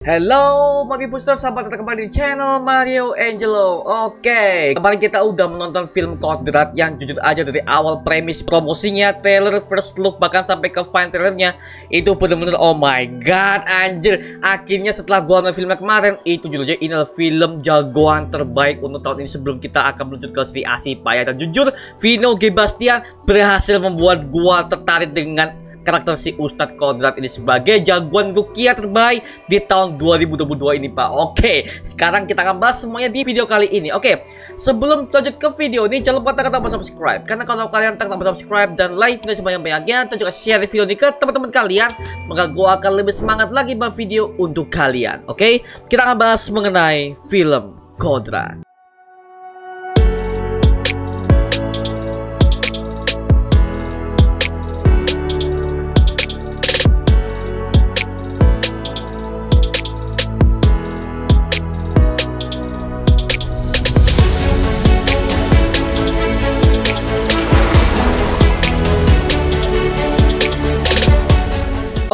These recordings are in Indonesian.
Hello Mario Booster, sahabat, datang kembali di channel Mario Angelo. Oke, kemarin kita udah menonton film Kodrat yang jujur aja dari awal premis promosinya, trailer, first look, bahkan sampai ke final trailernya itu bener-bener oh my god, anjir. Akhirnya setelah gua nonton filmnya kemarin, itu jujur aja ini adalah film jagoan terbaik untuk tahun ini sebelum kita akan meluncur ke Sri Asih Payah. Dan jujur, Vino G. Bastian berhasil membuat gua tertarik dengan karakter si Ustadz Kodrat ini sebagai jagoan Rukia terbaik di tahun 2022 ini, Pak. Oke, sekarang kita akan bahas semuanya di video kali ini. Oke, sebelum lanjut ke video ini, jangan lupa tekan tombol subscribe, karena kalau kalian tekan tombol subscribe dan like video sebanyak-banyaknya, dan juga share video ini ke teman-teman kalian, maka gua akan lebih semangat lagi buat video untuk kalian. Oke, kita akan bahas mengenai film Kodrat.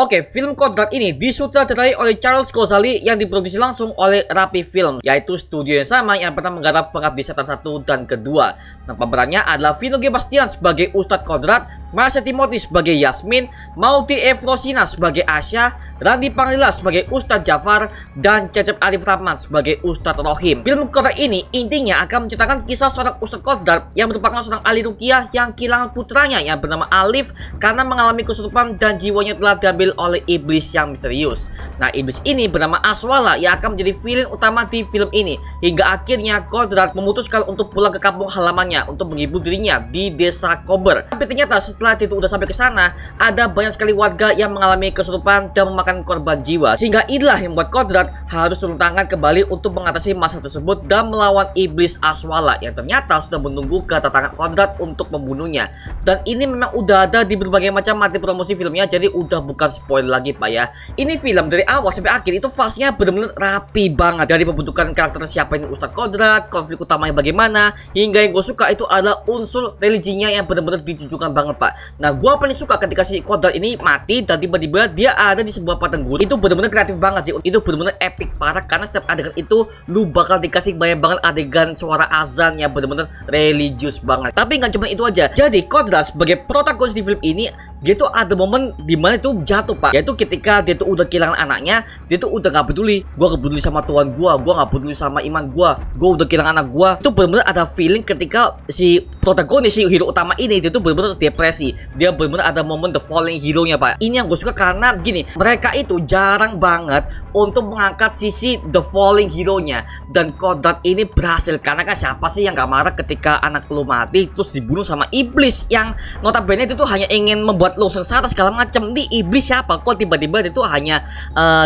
Oke, film Kodrat ini disutradarai oleh Charles Ghazali yang diproduksi langsung oleh Rapi Film, yaitu studio yang sama yang pernah menggarap Pengabdi Setan 1 dan kedua. Nah, pemerannya adalah Vino G. Bastian sebagai Ustadz Kodrat, Marsha Timothy sebagai Yasmin, Maudy Efrosina sebagai Asya, Randy Pangalila sebagai Ustadz Jafar, dan Cecep Arif Rahman sebagai Ustadz Rohim. Film Kodrat ini intinya akan menceritakan kisah seorang Ustadz Kodrat yang merupakan seorang ahli ruqyah yang kehilangan putranya yang bernama Alif karena mengalami kesurupan dan jiwanya telah diambil oleh iblis yang misterius. Nah, iblis ini bernama Aswala yang akan menjadi villain utama di film ini, hingga akhirnya Kodrat memutuskan untuk pulang ke kampung halamannya untuk menghibur dirinya di desa Kober. Tapi ternyata setelah itu udah sampai ke sana, ada banyak sekali warga yang mengalami kesurupan dan memakan korban jiwa, sehingga inilah yang membuat Kodrat harus turun tangan kembali untuk mengatasi masalah tersebut dan melawan iblis Aswala yang ternyata sudah menunggu kedatangan Kodrat untuk membunuhnya. Dan ini memang udah ada di berbagai macam materi promosi filmnya, jadi udah bukan spoiler lagi, Pak ya. Ini film dari awal sampai akhir itu fasenya benar-benar rapi banget, dari pembentukan karakter siapa ini Ustadz Kodrat, konflik utamanya bagaimana, hingga yang gue suka itu adalah unsur religinya yang benar-benar ditunjukkan banget, Pak. Nah, gue paling suka ketika si Kodrat ini mati dan tiba-tiba dia ada di sebuah padang gurun. Itu benar-benar kreatif banget sih. Itu benar-benar epic parah, karena setiap adegan itu lu bakal dikasih banyak banget adegan suara azan yang benar-benar religius banget. Tapi nggak cuma itu aja. Jadi Kodrat sebagai protagonis di film ini, dia tuh ada momen dimana itu jatuh, Pak, yaitu ketika dia tuh udah kehilangan anaknya. Dia tuh udah gak peduli, gua gak peduli sama Tuhan gua gak peduli sama iman gua udah kehilangan anak gua. Itu benar-benar ada feeling ketika si protagonis, si hero utama ini, dia tuh benar-benar depresi. Dia benar-benar ada momen the falling hero-nya, Pak. Ini yang gue suka karena gini, mereka itu jarang banget untuk mengangkat sisi the falling hero-nya, dan Kodrat ini berhasil. Karena kan siapa sih yang gak marah ketika anak lu mati terus dibunuh sama iblis yang notabene itu tuh hanya ingin membuat lo sengsara segala macam. Di iblis siapa kok tiba-tiba dia tuh hanya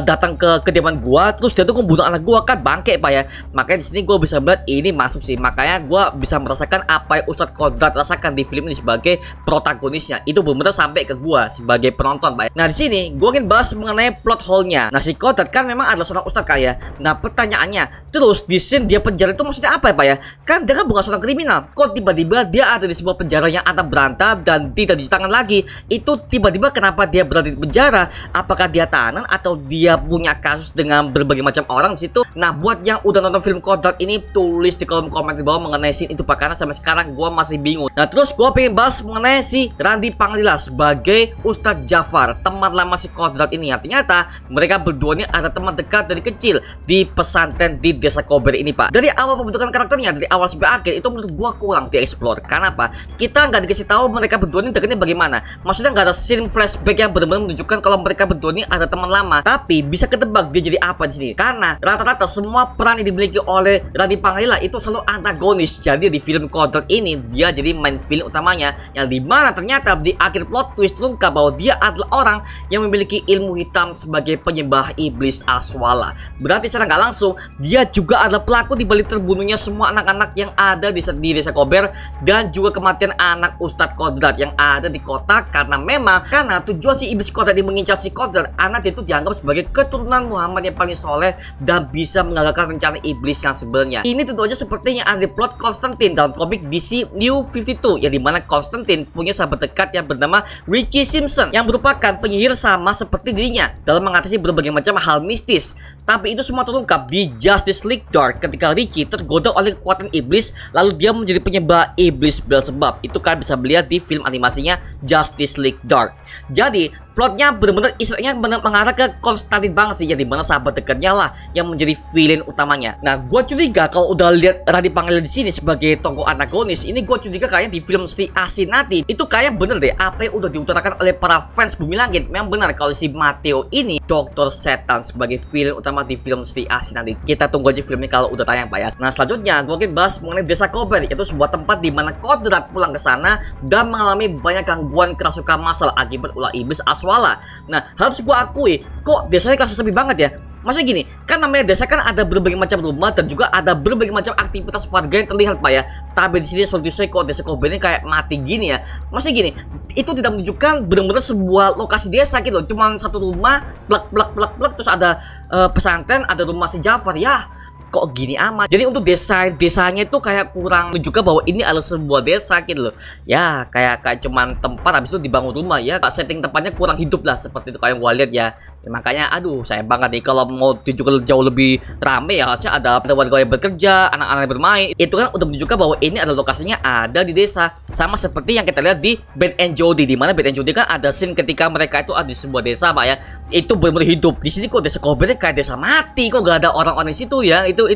datang ke kediaman gua terus dia tuh membunuh anak gua, kan bangke, Pak ya. Makanya di sini gua bisa melihat ini masuk sih. Makanya gua bisa merasakan apa yang Ustadz Kodrat rasakan di film ini sebagai protagonisnya. Itu benar-benar sampai ke gua sebagai penonton, Pak. Nah, di sini gua ingin bahas mengenai plot hole-nya. Nah, si Kodrat kan memang adalah seorang ustadz, kaya. Nah, pertanyaannya, terus di scene dia penjara itu maksudnya apa ya, Pak ya? Kan dia kan bukan seorang kriminal. Kok tiba-tiba dia ada di sebuah penjara yang antah berantah dan tidak dicuci tangan lagi? Itu tiba-tiba kenapa dia berada di penjara? Apakah dia tahanan atau dia punya kasus dengan berbagai macam orang di situ? Nah, buat yang udah nonton film Kodrat ini, tulis di kolom komen di bawah mengenai scene itu, Pak, karena sampai sekarang gua masih bingung. Nah, terus gua pengen bahas mengenai si Randy Pangalila sebagai Ustadz Jafar, teman lama si Kodrat ini. Artinya mereka berdua ini ada teman dekat dari kecil di pesantren di desa Kober ini, Pak. Dari awal pembentukan karakternya, dari awal sampai akhir, itu menurut gua kurang dieksplor. Karena apa? Kita nggak dikasih tahu mereka berdua ini dekatnya bagaimana. Maksudnya nggak ada scene flashback yang benar-benar menunjukkan kalau mereka berdua ini ada teman lama. Tapi bisa ketebak dia jadi apa di sini. Karena rata-rata semua peran yang dimiliki oleh Randy Pangalila itu selalu antagonis. Jadi di film Kodrat ini dia jadi main villain utamanya, yang dimana ternyata di akhir plot twist terungkap bahwa dia adalah orang yang memiliki ilmu hitam sebagai penyembah iblis Aswala. Berarti secara nggak langsung dia juga adalah pelaku di balik terbunuhnya semua anak-anak yang ada di desa Kober, dan juga kematian anak Ustadz Kodrat yang ada di kota. Karena memang tujuan si iblis Kodrat ini mengincar si Kodrat, anak itu dianggap sebagai keturunan Muhammad yang paling soleh dan bisa mengagalkan rencana iblis yang sebenarnya. Ini tentu aja seperti yang ada di plot Constantine dalam komik DC New 52, yang dimana Constantine punya sahabat dekat yang bernama Richie Simpson, yang merupakan penyihir sama seperti dirinya dalam mengatasi berbagai macam hal mistis. Tapi itu semua terungkap di Justice League Dark ketika Richie tergoda oleh kekuatan iblis, lalu dia menjadi penyembah iblis Beelzebub. Itu kalian bisa melihat di film animasinya Justice League Dark. Jadi plotnya benar-benar istilahnya mengarah ke Konstantin banget sih, jadi mana sahabat dekatnya lah yang menjadi villain utamanya. Nah, gue curiga kalau udah lihat Raditya Pangalila di sini sebagai tokoh antagonis, ini gue curiga kayaknya di film Sri Asinati itu kayak bener deh apa yang udah diutarakan oleh para fans Bumi Langit. Memang benar kalau si Matteo ini Dr. Setan sebagai villain utama di film Sri Asinati. Kita tunggu aja filmnya kalau udah tayang Pak ya. Nah, selanjutnya gue akan bahas mengenai Desa Kober, yaitu sebuah tempat di mana Kodrat pulang ke sana dan mengalami banyak gangguan kerasukan massal akibat ulah iblis Aswala. Nah, harus gue akui kok desanya kerasa sepi banget ya. Maksudnya gini, kan namanya desa kan ada berbagai macam rumah dan juga ada berbagai macam aktivitas warga yang terlihat Pak ya. Tapi di sini solusinya kok desa Kober ini kayak mati gini ya. Maksudnya gini, itu tidak menunjukkan benar-benar sebuah lokasi desa gitu loh. Cuman satu rumah, blak terus ada pesantren, ada rumah si Jafar ya. Kok gini amat. Jadi untuk desanya itu kayak kurang menunjukkan bahwa ini adalah sebuah desa gitu loh. Ya kayak cuman tempat habis itu dibangun rumah ya. Setting tempatnya kurang hidup lah seperti itu kayak gue lihat ya. Makanya aduh sayang banget nih kalau mau tunjukkan jauh lebih rame ya harusnya ada warga yang bekerja, anak-anak yang bermain. Itu kan udah menunjukkan bahwa ini adalah lokasinya ada di desa. Sama seperti yang kita lihat di Ben and Jody, di mana Ben and Jody kan ada scene ketika mereka itu ada di sebuah desa Pak ya. Itu benar-benar hidup. Di sini kok desa Kobernya kayak desa mati, kok gak ada orang-orang di situ ya. Itu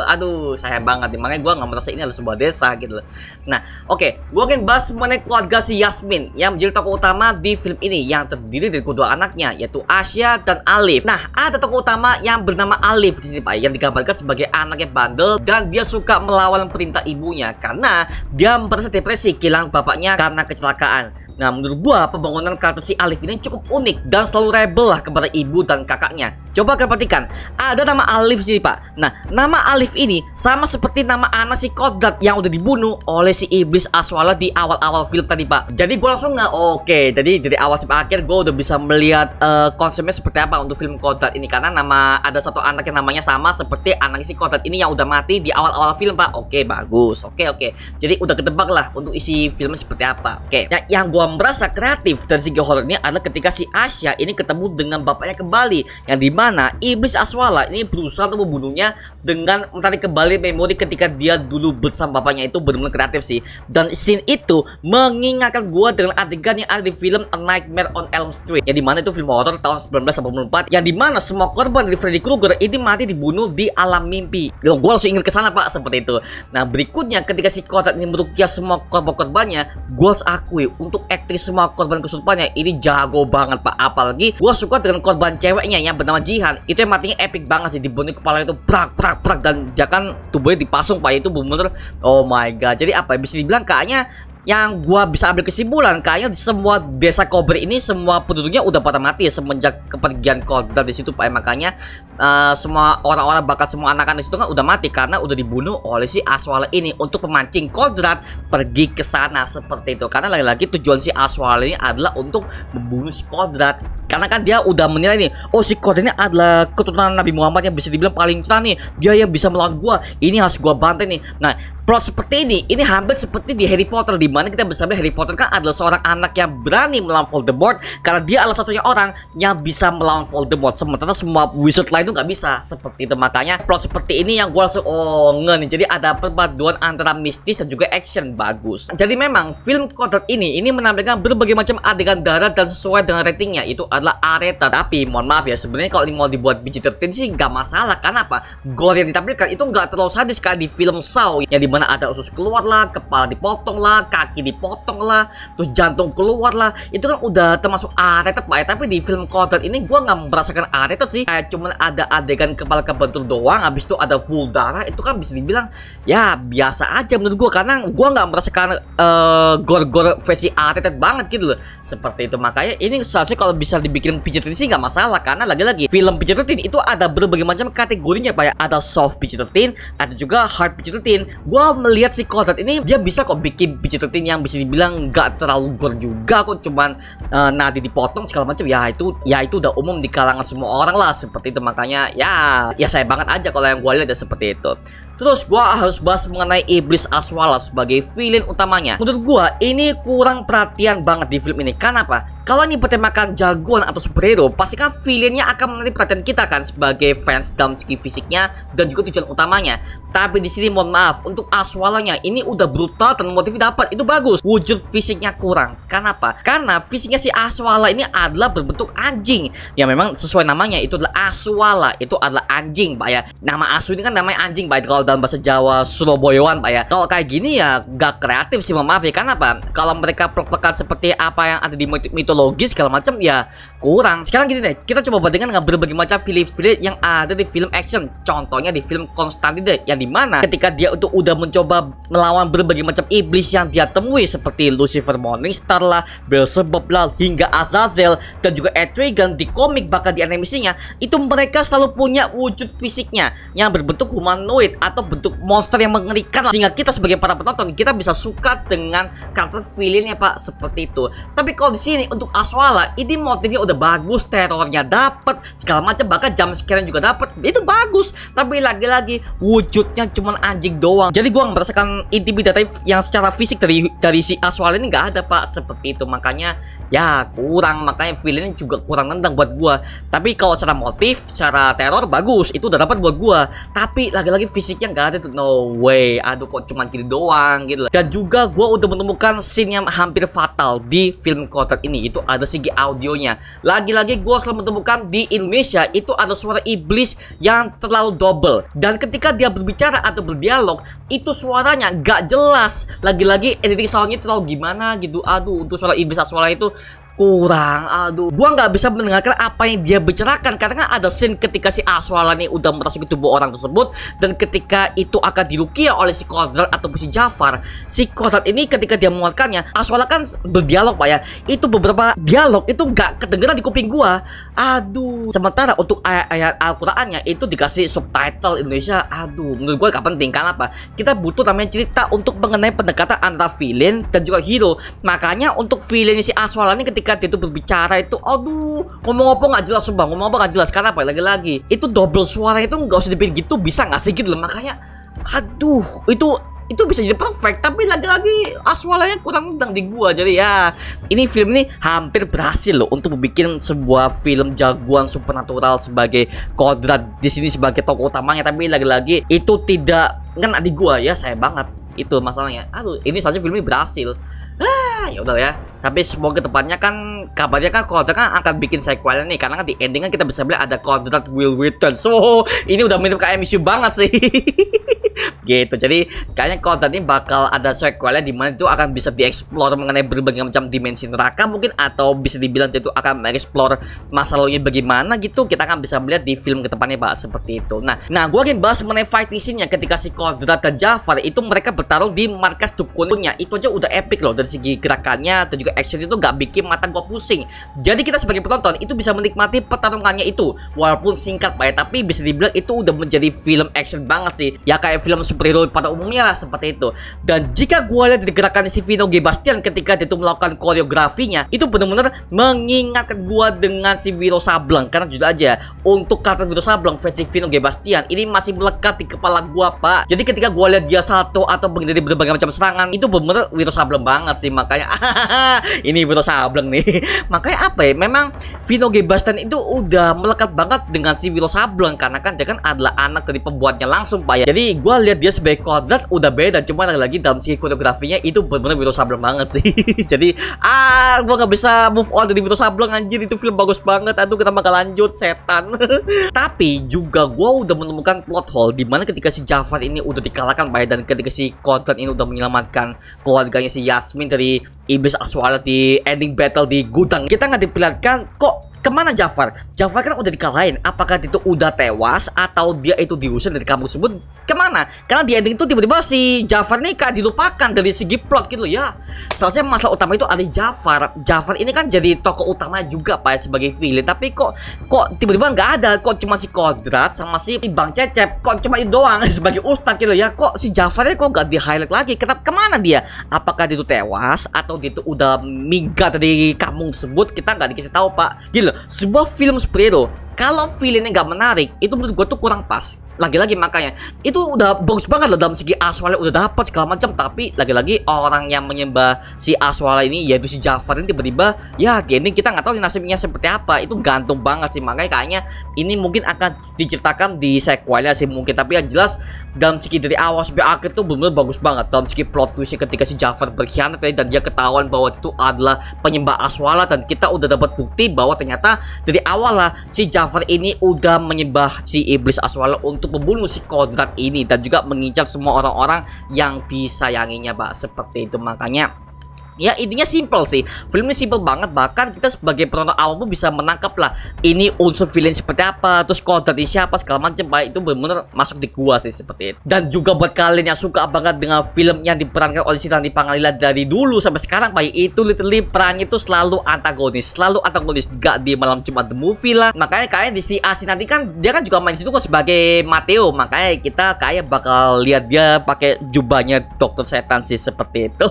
aduh sayang banget nih. Makanya gue nggak merasa ini adalah sebuah desa gitu loh. Nah oke, gue akan bahas mengenai keluarga si Yasmin yang menjadi tokoh utama di film ini, yang terdiri dari kedua anaknya yaitu Asya dan Alif. Nah, ada tokoh utama yang bernama Alif di sini Pak, yang digambarkan sebagai anak yang bandel dan dia suka melawan perintah ibunya karena dia merasa depresi kehilangan bapaknya karena kecelakaan. Nah, menurut gua pembangunan karakter si Alif ini cukup unik dan selalu rebel lah kepada ibu dan kakaknya. Coba kalian perhatikan, ada nama Alif sini Pak. Nah, nama Alif ini sama seperti nama anak si Kodrat yang udah dibunuh oleh si iblis Aswala di awal-awal film tadi Pak. Jadi gua langsung nggak oke. Jadi dari awal sampai akhir gua udah bisa melihat konsepnya seperti apa untuk film Kodrat ini, karena nama ada satu anak yang namanya sama seperti anak si Kodrat ini yang udah mati di awal-awal film Pak. Oke, bagus. Oke. Jadi udah ketebak lah untuk isi filmnya seperti apa. Oke. Nah, yang gua merasa kreatif dari segi horor ini adalah ketika si Asya ini ketemu dengan bapaknya kembali, yang dimana iblis Aswala ini berusaha untuk membunuhnya dengan menarik kembali memori ketika dia dulu bersama bapaknya. Itu benar-benar kreatif sih, dan scene itu mengingatkan gua dengan adegan yang ada di film A Nightmare on Elm Street, yang dimana itu film horor tahun 1984, yang dimana semua korban dari Freddy Krueger ini mati dibunuh di alam mimpi. Gua langsung ingat ke sana Pak, seperti itu. Nah, berikutnya ketika si Kodrat ini meruqyah semua korban-korbannya, gua harus akui untuk aktris semua korban kesurupannya ini jago banget Pak. Apalagi gue suka dengan korban ceweknya yang bernama Jihan. Itu yang matinya epic banget sih, dibunuh kepala itu prak dan dia kan tubuhnya dipasung Pak. Itu bener-bener oh my god. Jadi apa bisa dibilang kayaknya yang gua bisa ambil kesimpulan kayaknya semua desa Kober ini semua penduduknya udah pada mati ya semenjak kepergian Kodrat di situ Pak. Makanya semua orang-orang bahkan semua anak-anak di situ kan udah mati karena udah dibunuh oleh si Aswala ini untuk memancing Kodrat pergi ke sana seperti itu. Karena lagi-lagi tujuan si Aswala ini adalah untuk membunuh si Kodrat. Karena kan dia udah menilai nih, oh si Kodrat ini adalah keturunan Nabi Muhammad yang bisa dibilang paling cerah nih. Dia yang bisa melawan gua. Ini harus gua bantai nih. Nah, plot seperti ini hampir seperti di Harry Potter, di mana kita bisa melihat Harry Potter kan adalah seorang anak yang berani melawan Voldemort karena dia adalah satunya orang yang bisa melawan Voldemort, sementara semua wizard lain itu nggak bisa seperti itu. Makanya plot seperti ini yang gue langsung nih. Jadi ada perpaduan antara mistis dan juga action bagus. Jadi memang film Kodrat ini menampilkan berbagai macam adegan darah dan sesuai dengan ratingnya itu adalah R-rated. Tapi mohon maaf ya, sebenarnya kalau ini mau dibuat PG-13 sih nggak masalah. Karena apa? Gore yang ditampilkan itu nggak terlalu sadis kayak di film Saw, yang dimana ada usus keluar lah, kepala dipotong lah, kaki dipotong lah, terus jantung keluar lah. Itu kan udah termasuk R-rated Pak ya. Tapi di film Kodrat ini gue nggak merasakan R-rated sih. Kayak cuman ada adegan kepala kebentur doang, habis itu ada full darah. Itu kan bisa dibilang ya biasa aja menurut gue, karena gue nggak merasakan gore-gore versi R-rated banget gitu loh, seperti itu. Makanya ini seharusnya kalau bisa dibikin PG-13 sih nggak masalah, karena lagi-lagi film PG-13 itu ada berbagai macam kategorinya Pak ya. Ada soft PG-13, ada juga hard PG-13. Gue melihat si Kodrat ini dia bisa kok bikin PG-13 yang bisa dibilang nggak terlalu gore juga kok, cuman nadi dipotong segala macam ya. Itu udah umum di kalangan semua orang lah seperti itu. Makanya ya saya banget aja kalau yang gue lihat ya seperti itu. Terus gua harus bahas mengenai Iblis Aswala sebagai villain utamanya. Menurut gua ini kurang perhatian banget di film ini. Kenapa? Kalau ini bertemakan jagoan atau superhero, pasti kan villainnya akan menarik perhatian kita kan sebagai fans dalam segi fisiknya dan juga tujuan utamanya. Tapi di sini mohon maaf, untuk Aswalanya ini udah brutal dan motifnya dapat, itu bagus. Wujud fisiknya kurang. Kenapa? Karena fisiknya si Aswala ini adalah berbentuk anjing. Ya memang sesuai namanya, itu adalah Aswala, itu adalah anjing, Pak ya. Nama Asu ini kan namanya anjing, Pak. Kalau dalam bahasa Jawa Surabayaan, Pak ya. Kalau kayak gini ya gak kreatif sih, mohon maaf ya. Kenapa? Kalau mereka plek-plekan seperti apa yang ada di mitologis segala macam ya kurang. Sekarang gini deh, kita coba bandingkan dengan berbagai macam villain yang ada di film action. Contohnya di film Constantine, yang dimana ketika dia itu udah mencoba melawan berbagai macam iblis yang dia temui seperti Lucifer Morningstar lah, Beelzebub lah, hingga Azazel dan juga Etrigan di komik bahkan di animasinya, itu mereka selalu punya wujud fisiknya yang berbentuk humanoid atau bentuk monster yang mengerikan lah. Sehingga kita sebagai para penonton kita bisa suka dengan karakter villainnya, Pak, seperti itu. Tapi kalau di sini untuk Aswala ini motifnya udah bagus, terornya dapat, segala macam, bahkan jump scare juga dapat, itu bagus. Tapi lagi-lagi wujudnya cuman anjing doang. Jadi gua merasakan intimidatif yang secara fisik dari si Aswala ini nggak ada, Pak, seperti itu. Makanya ya kurang, makanya villainnya juga kurang nendang buat gua. Tapi kalau secara motif, secara teror bagus, itu udah dapat buat gua. Tapi lagi-lagi fisiknya nggak ada tuh, no way. Aduh, kok cuman gini doang gitu. Dan juga gua udah menemukan scene yang hampir fatal di film Constantine ini, itu ada segi audionya. Lagi-lagi gue selalu menemukan di Indonesia itu ada suara iblis yang terlalu double, dan ketika dia berbicara atau berdialog itu suaranya gak jelas. Lagi-lagi editing soundnya terlalu gimana gitu. Aduh, untuk suara iblis Aswala itu kurang. Aduh, gua nggak bisa mendengarkan apa yang dia bicarakan karena ada scene ketika si Aswala nih udah merasuki tubuh orang tersebut, dan ketika itu akan dirukia oleh si Kodrat atau si Jafar. Si Kodrat ini ketika dia menguatkannya, Aswala kan berdialog, Pak ya. Itu beberapa dialog itu nggak kedengeran di kuping gua. Aduh, sementara untuk ayat-ayat Al-Qur'annya itu dikasih subtitle Indonesia. Aduh, menurut gua gak penting. Karena apa? Kita butuh namanya cerita untuk mengenai pendekatan antara villain dan juga hero. Makanya untuk villain si Aswala ini ketika dia itu berbicara itu, aduh, ngomong apa nggak jelas, sumpah, ngomong apa nggak jelas. Karena apa? Lagi-lagi itu double suara itu nggak usah dibikin gitu, bisa nggak sih gitu loh. Makanya aduh, itu bisa jadi perfect, tapi lagi-lagi Aswalanya kurang tentang di gua. Jadi ya, ini film ini hampir berhasil loh untuk membuat sebuah film jagoan supernatural sebagai Kodrat di sini sebagai tokoh utamanya. Tapi lagi-lagi itu tidak ngena di gua ya, sayang banget itu masalahnya. Aduh, ini saja film ini berhasil. Ya udah ya. Tapi semoga kedepannya kan kabarnya kan Kodrat kan akan bikin sequel nih, karena kan di ending kan kita bisa bilang ada Kodrat will return. So ini udah mirip kayak MCU banget sih. Gitu. Jadi kayaknya Kodrat ini bakal ada sequelnya di mana itu akan bisa dieksplor mengenai berbagai macam dimensi neraka mungkin, atau bisa dibilang itu akan mengeksplor masa lalunya bagaimana gitu. Kita akan bisa melihat di film kedepannya, Pak, seperti itu. Nah, gue akan bahas mengenai fight scene-nya ketika si Kodrat dan Jafar itu mereka bertarung di markas dukunnya. Itu aja udah epic loh, dari segi gerakannya dan juga action itu gak bikin mata gue pusing. Jadi kita sebagai penonton itu bisa menikmati pertarungannya itu walaupun singkat, Pak ya, tapi bisa dibilang itu udah menjadi film action banget sih. Ya kayak film superhero pada umumnya lah, seperti itu. Dan jika gue lihat di gerakan si Vino G. Bastian ketika dia itu melakukan koreografinya, itu benar-benar mengingatkan gue dengan si Wiro Sableng. Karena jujur aja, untuk karakter Wiro Sableng versi Vino G. Bastian ini masih melekat di kepala gue, Pak. Jadi ketika gue lihat dia salto atau menghindari berbagai macam serangan, itu benar-benar Wiro Sableng banget sih. Makanya ini Wiro Sableng nih. Makanya apa ya, memang Vino G. Bastian itu udah melekat banget dengan si Wiro Sableng, karena kan dia kan adalah anak dari pembuatnya langsung, Pak ya. Jadi gue lihat dia sebagai Kodrat udah beda, cuma lagi dalam segi koreografinya itu benar-benar Wiro Sableng banget sih. Jadi gue gak bisa move on dari Wiro Sableng, anjir, itu film bagus banget. Aduh, kita bakal lanjut, setan. Tapi juga gue udah menemukan plot hole di mana ketika si Jafar ini udah dikalahkan, Pak ya, dan ketika si Kodrat ini udah menyelamatkan keluarganya si Yasmin dari iblis Aswala di ending battle di gudang, kita nggak diperlihatkan kok kemana Jafar. Jafar kan udah dikalahin. Apakah itu udah tewas atau dia itu diusir dari kampung tersebut? Kemana? Karena di ending itu tiba-tiba si Jafar nih kayak dilupakan dari segi plot gitu loh ya. Seharusnya masalah utama itu ada Jafar. Jafar ini kan jadi tokoh utama juga, Pak ya, sebagai villain. Tapi kok tiba-tiba nggak ada. Kok cuma si Kodrat sama si Bang Cecep. Kok cuma itu doang sebagai ustadz gitu ya. Kok si Jafarnya kok nggak di highlight lagi? Kenapa? Kemana dia? Apakah dia itu tewas atau dia itu udah minggat dari kampung tersebut? Kita nggak dikasih tahu, Pak. Gitu. Sebuah film superhero, kalau villainnya nggak menarik, itu menurut gue tuh kurang pas. lagi-lagi makanya itu udah bagus banget loh dalam segi Aswala udah dapat segala macam, tapi lagi-lagi orang yang menyembah si Aswala ini yaitu si Jafar ini tiba-tiba ya gini kita nggak tahu nasibnya seperti apa, itu gantung banget sih. Makanya kayaknya ini mungkin akan diceritakan di sequelnya sih mungkin, tapi yang jelas dalam segi dari awal sampai akhir tuh benar-benar bagus banget dalam segi plot twistnya ketika si Jafar berkhianat dan dia ketahuan bahwa itu adalah penyembah Aswala, dan kita udah dapat bukti bahwa ternyata dari awal lah si Jafar ini udah menyembah si iblis Aswala untuk membunuh si Kodrat ini dan juga mengincar semua orang-orang yang disayanginya, Pak. Seperti itu. Makanya ya intinya simple sih, film ini simple banget, bahkan kita sebagai penonton awam pun bisa menangkap lah ini unsur villain seperti apa, terus Kodrat ini siapa segala macam, Pak. Itu benar-benar masuk di gua sih seperti itu. Dan juga buat kalian yang suka banget dengan film yang diperankan oleh si Randy Pangalila dari dulu sampai sekarang, Pak, itu literally perannya itu selalu antagonis, gak di Malam Jumat The Movie lah. Makanya kayak di si Asin nanti kan dia kan juga main situ kan sebagai Mateo, makanya kita kayak bakal lihat dia pakai jubahnya Dokter Setan sih seperti itu.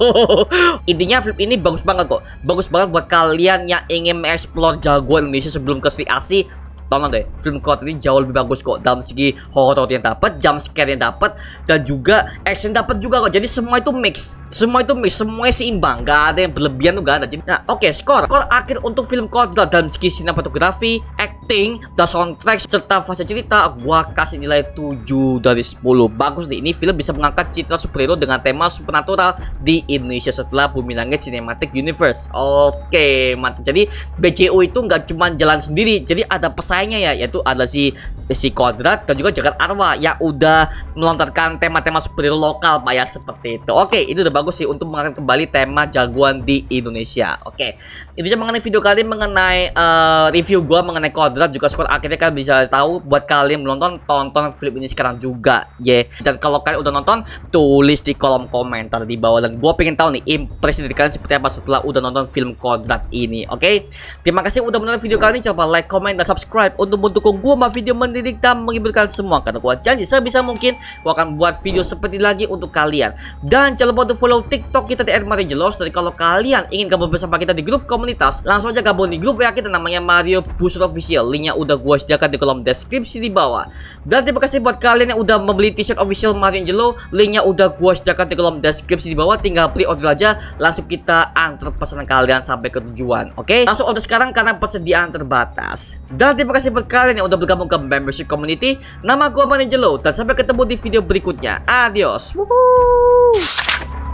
Intinya film ini bagus banget kok. Bagus banget buat kalian yang ingin mengeksplor jagoan Indonesia sebelum ke Sri Asih. Tonton deh, film Kodrat ini jauh lebih bagus kok dalam segi horror yang dapat, jump scare yang dapat, dan juga action dapat juga kok. Jadi semua itu mix, semuanya seimbang, gak ada yang berlebihan tuh, gak ada. Jadi, nah oke, skor akhir untuk film Kodrat dalam segi sinematografi, acting, dan soundtrack serta fase cerita, gua kasih nilai 7 dari 10. Bagus nih, ini film bisa mengangkat citra superhero dengan tema supernatural di Indonesia setelah Bumi Langit Cinematic Universe. Oke, mantap. Jadi BCU itu nggak cuma jalan sendiri, jadi ada pesaingnya ya, yaitu ada si Kodrat dan juga Jagat Arwah yang udah melontarkan tema-tema superhero lokal, Pak, ya seperti itu. Oke, itu udah bagus sih untuk mengangkat kembali tema jagoan di Indonesia. Oke, itu aja mengenai video kali mengenai review gua mengenai Kodrat, juga skor akhirnya kalian bisa tahu. Buat kalian menonton, tonton film ini sekarang juga ya. Dan kalau kalian udah nonton, tulis di kolom komentar di bawah, dan gua pengen tahu nih impresi dari kalian seperti apa setelah udah nonton film Kodrat ini. Oke, terima kasih udah menonton video kali ini. Coba like, comment, dan subscribe untuk mendukung gua sama video mendidik dan menghibur kalian semua, karena gua janji sebisa mungkin gua akan buat video seperti lagi untuk kalian. Dan jangan lupa untuk follow TikTok kita di @mariojelos. Jadi kalau kalian ingin gabung bersama kita di grup komunitas, langsung aja gabung di grup ya kita, namanya Mario Booster Official. Linknya udah gua sediakan di kolom deskripsi di bawah. Dan terima kasih buat kalian yang udah membeli t-shirt official Mario Angelo, linknya udah gua sediakan di kolom deskripsi di bawah. Tinggal beli order aja, langsung kita antar pesanan kalian sampai ke tujuan. Oke, langsung order sekarang karena persediaan terbatas. Dan terima kasih buat kalian yang udah bergabung ke membership community. Nama gua Mario Angelo, dan sampai ketemu di video berikutnya. Adios. Woohoo.